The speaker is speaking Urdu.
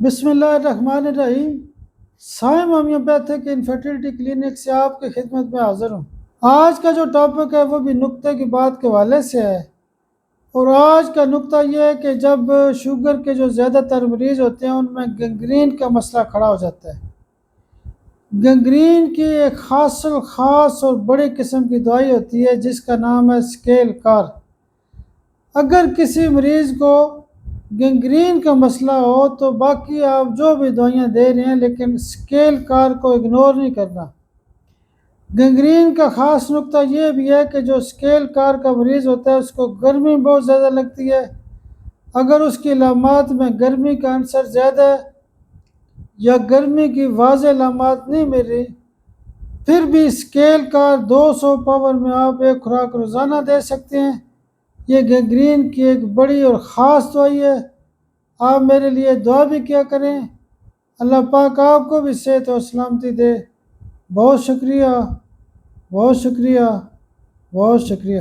بسم اللہ الرحمن الرحیم۔ سائم ہومیوپیتھک انفرٹیلٹی کلینک سے آپ کی خدمت میں حاضر ہوں۔ آج کا جو ٹاپک ہے وہ بھی نقطے کی بات کے حوالے سے ہے، اور آج کا نقطہ یہ ہے کہ جب شوگر کے جو زیادہ تر مریض ہوتے ہیں ان میں گنگرین کا مسئلہ کھڑا ہو جاتا ہے۔ گنگرین کی ایک خاص اور بڑی قسم کی دوائی ہوتی ہے جس کا نام ہے اسکیل کار۔ اگر کسی مریض کو گنگرین کا مسئلہ ہو تو باقی آپ جو بھی دوائیاں دے رہے ہیں لیکن اسکیل کار کو اگنور نہیں کرنا۔ گنگرین کا خاص نقطہ یہ بھی ہے کہ جو اسکیل کار کا مریض ہوتا ہے اس کو گرمی بہت زیادہ لگتی ہے۔ اگر اس کی علامات میں گرمی کا عنصر زیادہ ہے یا گرمی کی واضح علامات نہیں مل رہی، پھر بھی اسکیل کار 200 پاور میں آپ ایک خوراک روزانہ دے سکتے ہیں۔ یہ گنگرین کی ایک بڑی اور خاص دوائی ہے۔ آپ میرے لیے دعا بھی کیا کریں، اللہ پاک آپ کو بھی صحت اور سلامتی دے۔ بہت شکریہ، بہت شکریہ، بہت شکریہ۔